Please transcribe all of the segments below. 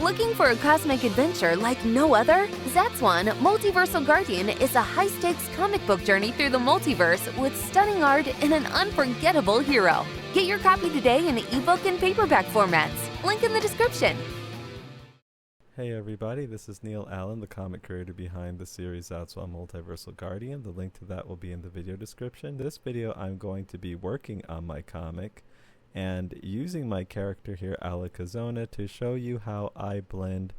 Looking for a cosmic adventure like no other? ZATSWAN, Multiversal Guardian is a high-stakes comic book journey through the multiverse with stunning art and an unforgettable hero. Get your copy today in ebook and paperback formats. Link in the description. Hey everybody, this is Neil Allen, the comic creator behind the series ZATSWAN Multiversal Guardian. The link to that will be in the video description. This video I'm going to be working on my comic and using my character here, Alakazona, to show you how I blend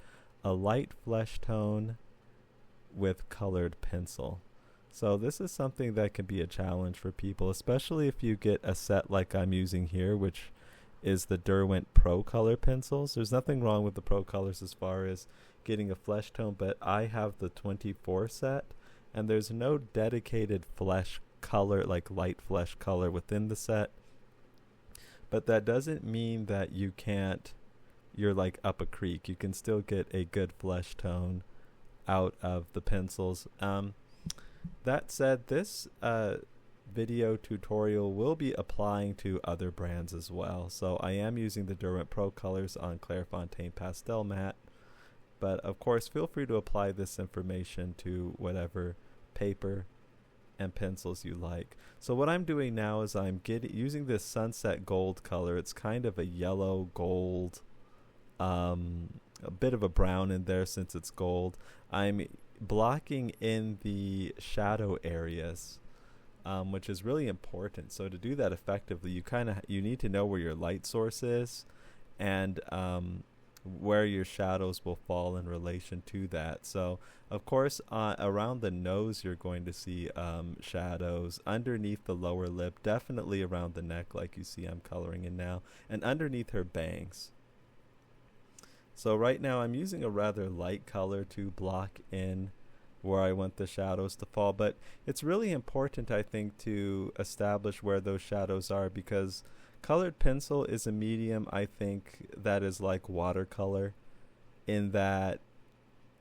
a light flesh tone with colored pencil. So this is something that can be a challenge for people, especially if you get a set like I'm using here, which is the Derwent Pro Color pencils. There's nothing wrong with the Pro Colors as far as getting a flesh tone, but I have the 24 set, and there's no dedicated flesh color, like light flesh color within the set. But that doesn't mean that you're like up a creek. You can still get a good flesh tone out of the pencils. That said, this video tutorial will be applying to other brands as well. So I am using the Derwent Pro Colors on Clairefontaine Pastel Matte. But of course, feel free to apply this information to whatever paper and pencils you like. So what I'm doing now is I'm using this Sunset Gold color. It's kind of a yellow gold, a bit of a brown in there since it's gold. I'm blocking in the shadow areas, which is really important. So to do that effectively, you need to know where your light source is and where your shadows will fall in relation to that. So of course around the nose you're going to see shadows, underneath the lower lip, definitely around the neck like you see I'm coloring in now, and underneath her bangs. So right now I'm using a rather light color to block in where I want the shadows to fall, but it's really important, I think, to establish where those shadows are, because colored pencil is a medium, I think, that is like watercolor, in that,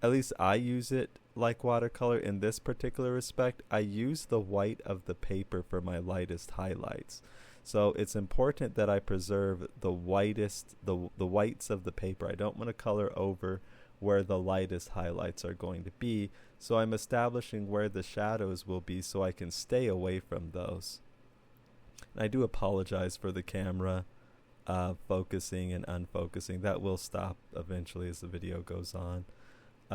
at least I use it like watercolor in this particular respect. I use the white of the paper for my lightest highlights. So it's important that I preserve the whites of the paper. I don't want to color over where the lightest highlights are going to be. So I'm establishing where the shadows will be so I can stay away from those. I do apologize for the camera focusing and unfocusing. That will stop eventually as the video goes on.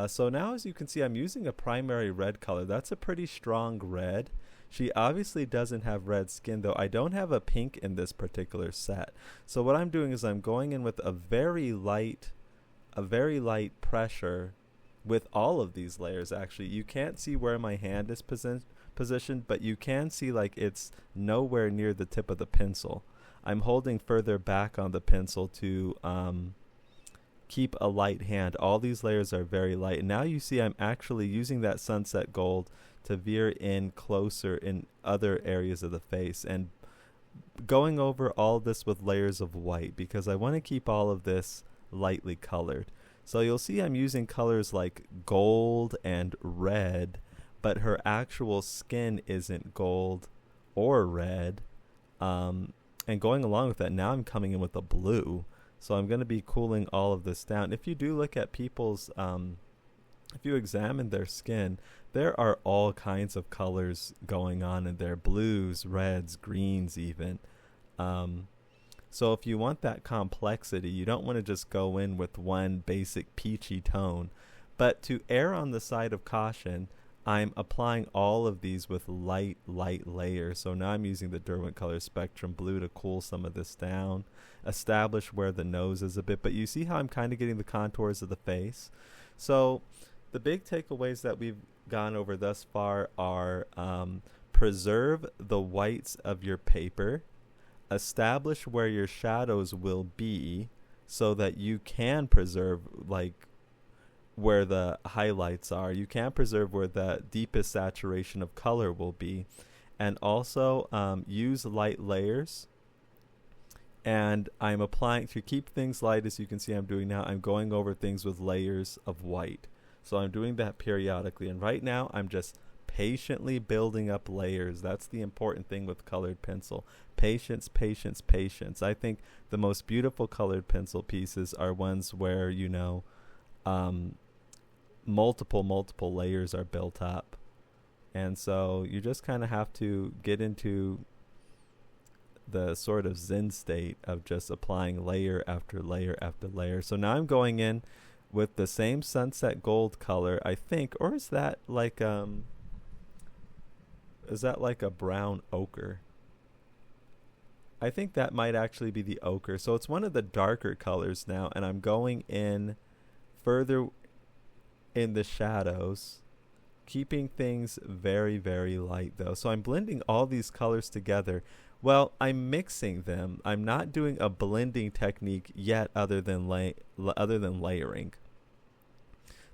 So now, as you can see, I'm using a primary red color. That's a pretty strong red. She obviously doesn't have red skin, though. I don't have a pink in this particular set. So what I'm doing is I'm going in with a very light pressure with all of these layers. Actually, you can't see where my hand is positioned, but you can see like it's nowhere near the tip of the pencil. I'm holding further back on the pencil to keep a light hand. All these layers are very light. And now you see I'm actually using that Sunset Gold to veer in closer in other areas of the face and going over all this with layers of white, because I want to keep all of this lightly colored. So you'll see I'm using colors like gold and red, but her actual skin isn't gold or red. And going along with that, now I'm coming in with a blue. So I'm going to be cooling all of this down. If you do look at people's, if you examine their skin, there are all kinds of colors going on in there. Blues, reds, greens even. So if you want that complexity, you don't want to just go in with one basic peachy tone. But to err on the side of caution, I'm applying all of these with light layers. So now I'm using the Derwent Color Spectrum Blue to cool some of this down, establish where the nose is a bit. But you see how I'm kind of getting the contours of the face? So the big takeaways that we've gone over thus far are preserve the whites of your paper, establish where your shadows will be so that you can preserve like where the highlights are. You can preserve where the deepest saturation of color will be, and also use light layers. And I'm applying, to keep things light, as you can see I'm doing now, I'm going over things with layers of white. So I'm doing that periodically, and right now I'm just patiently building up layers. That's the important thing with colored pencil. Patience, patience, patience. I think the most beautiful colored pencil pieces are ones where, you know, multiple layers are built up. And so you just kind of have to get into the sort of zen state of just applying layer after layer after layer. So now I'm going in with the same sunset gold color, I think, or is that like a brown ochre? I think that might actually be the ochre. So it's one of the darker colors now, and I'm going in further in the shadows, keeping things very, very light though. So I'm blending all these colors together. Well, I'm mixing them. I'm not doing a blending technique yet other than layering.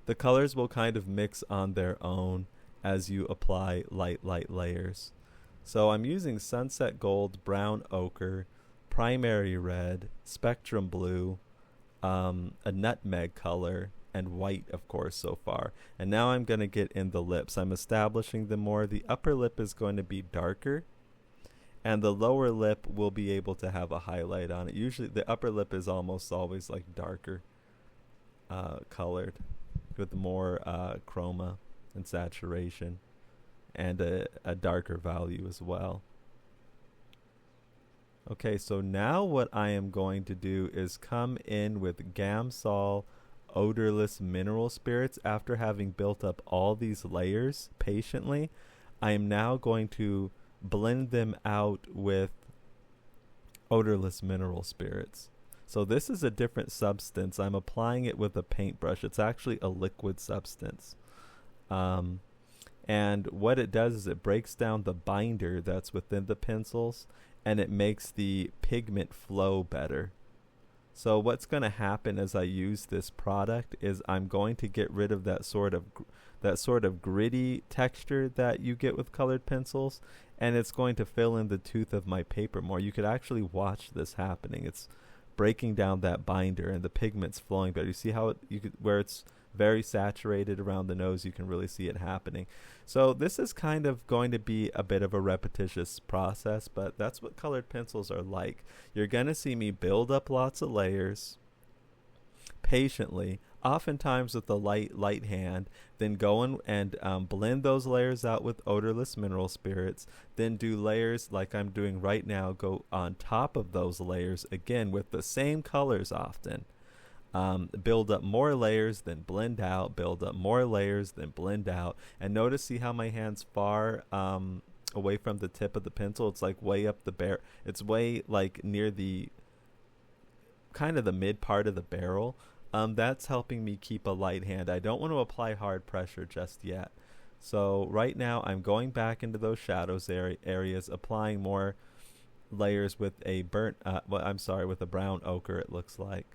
The colors will kind of mix on their own as you apply light layers. So I'm using sunset gold, brown ochre, primary red, spectrum blue, a nutmeg color, and white, of course, so far. And now I'm going to get in the lips. I'm establishing them more. The upper lip is going to be darker, and the lower lip will be able to have a highlight on it. Usually the upper lip is almost always like darker colored with more chroma and saturation, and a darker value as well. Okay, so now what I am going to do is come in with Gamsol odorless mineral spirits. After having built up all these layers patiently, I am now going to blend them out with odorless mineral spirits. So this is a different substance. I'm applying it with a paintbrush. It's actually a liquid substance. And what it does is it breaks down the binder that's within the pencils, and it makes the pigment flow better. So what's going to happen as I use this product is I'm going to get rid of that sort of gritty texture that you get with colored pencils, and it's going to fill in the tooth of my paper more. You could actually watch this happening. It's breaking down that binder and the pigment's flowing better. You see how where it's very saturated around the nose, you can really see it happening. So this is kind of going to be a bit of a repetitious process, but that's what colored pencils are like. You're going to see me build up lots of layers patiently, oftentimes with a light hand, then go in and blend those layers out with odorless mineral spirits, then do layers like I'm doing right now, go on top of those layers again with the same colors often. Build up more layers, then blend out, build up more layers, then blend out. And notice, see how my hand's far away from the tip of the pencil? It's like way up the barrel. It's way like near the kind of the mid part of the barrel. That's helping me keep a light hand. I don't want to apply hard pressure just yet. So right now I'm going back into those shadows areas, applying more layers with a with a brown ochre, it looks like.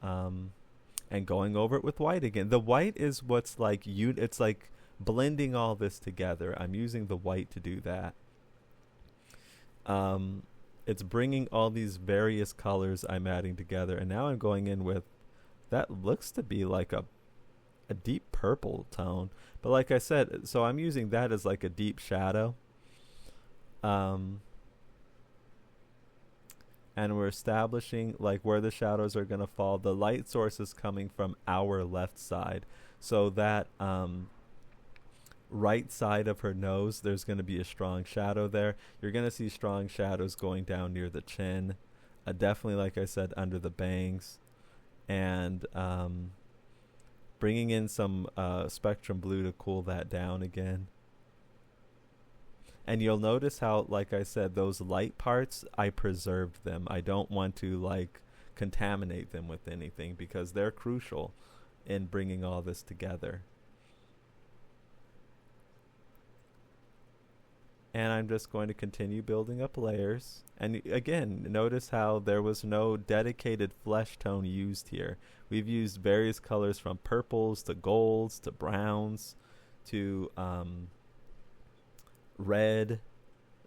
And going over it with white again. The white is what's like it's like blending all this together. I'm using the white to do that. It's bringing all these various colors I'm adding together, and now I'm going in with that looks to be like a deep purple tone, but like I said, so I'm using that as like a deep shadow. And we're establishing like where the shadows are going to fall. The light source is coming from our left side, so that right side of her nose, there's going to be a strong shadow there. You're going to see strong shadows going down near the chin, definitely, like I said, under the bangs, and bringing in some spectrum blue to cool that down again. And you'll notice how, like I said, those light parts, I preserved them. I don't want to like contaminate them with anything because they're crucial in bringing all this together. And I'm just going to continue building up layers. And again, notice how there was no dedicated flesh tone used here. We've used various colors from purples to golds to browns to red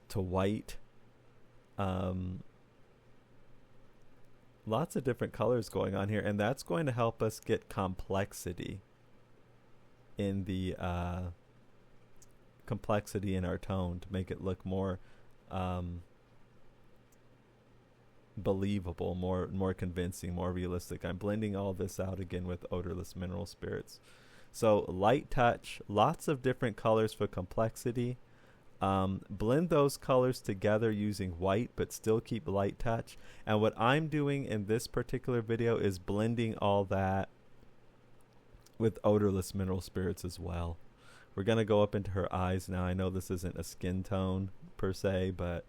to white. Lots of different colors going on here, and that's going to help us get complexity in the complexity in our tone to make it look more believable, more convincing, more realistic. I'm blending all this out again with odorless mineral spirits. So light touch, lots of different colors for complexity. Blend those colors together using white, but still keep light touch. And what I'm doing in this particular video is blending all that with odorless mineral spirits as well. We're going to go up into her eyes now. I know this isn't a skin tone per se, but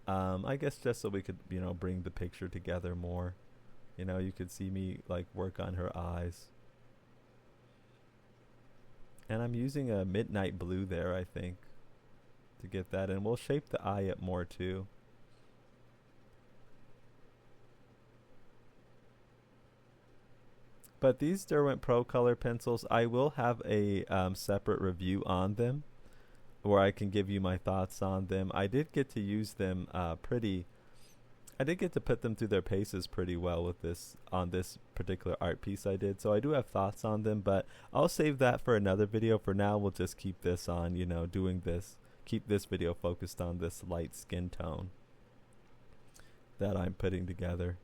I guess just so we could, you know, bring the picture together more. You know, you could see me like work on her eyes. And I'm using a midnight blue there, I think, to get that. And we'll shape the eye up more too. But these Derwent Pro Color pencils, I will have a separate review on them, where I can give you my thoughts on them. I did get to use them I did get to put them through their paces pretty well with this, on this particular art piece I did. So I do have thoughts on them, but I'll save that for another video. For now, we'll just keep this on, you know, doing this, keep this video focused on this light skin tone that I'm putting together.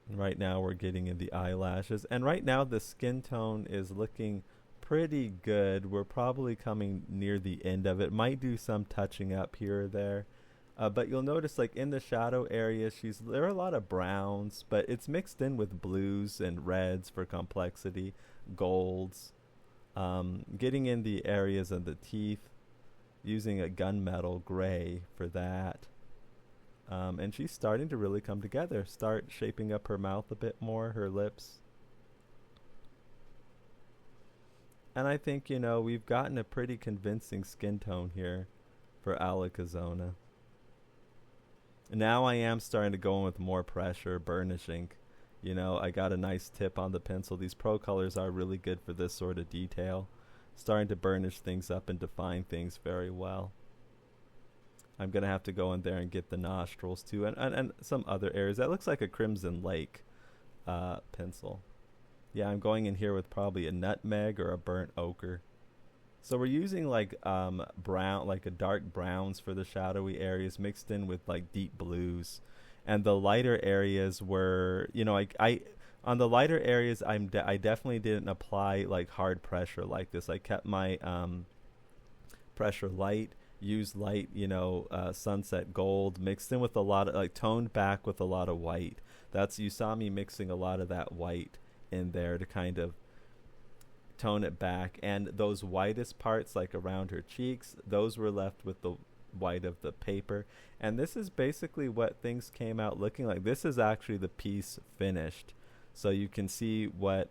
Right now we're getting in the eyelashes, and right now the skin tone is looking pretty good. We're probably coming near the end of it. Might do some touching up here or there, but you'll notice like in the shadow area there are a lot of browns, but it's mixed in with blues and reds for complexity, golds, getting in the areas of the teeth, using a gunmetal gray for that. And she's starting to really come together, start shaping up her mouth a bit more, her lips. And I think, you know, we've gotten a pretty convincing skin tone here for Alakazona. Now I am starting to go in with more pressure, burnishing. You know, I got a nice tip on the pencil. These Pro Colors are really good for this sort of detail. Starting to burnish things up and define things very well. I'm going to have to go in there and get the nostrils too, and some other areas. That looks like a Crimson Lake pencil. Yeah, I'm going in here with probably a nutmeg or a burnt ochre. So we're using like brown, like a dark browns for the shadowy areas mixed in with like deep blues. And the lighter areas were, you know, I on the lighter areas, I definitely didn't apply like hard pressure like this. I kept my pressure light. Use light, you know, sunset gold mixed in with a lot of, like, toned back with a lot of white. You saw me mixing a lot of that white in there to kind of tone it back. And those whitest parts, like around her cheeks, those were left with the white of the paper. And this is basically what things came out looking like. This is actually the piece finished. So you can see what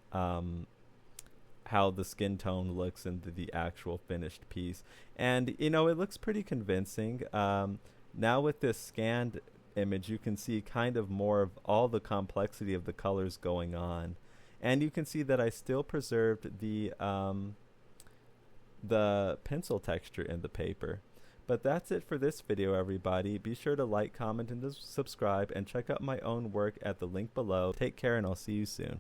how the skin tone looks into the actual finished piece. And, you know, it looks pretty convincing. Now with this scanned image, you can see kind of more of all the complexity of the colors going on. And you can see that I still preserved the pencil texture in the paper. But that's it for this video, everybody. Be sure to like, comment, and subscribe, and check out my own work at the link below. Take care, and I'll see you soon.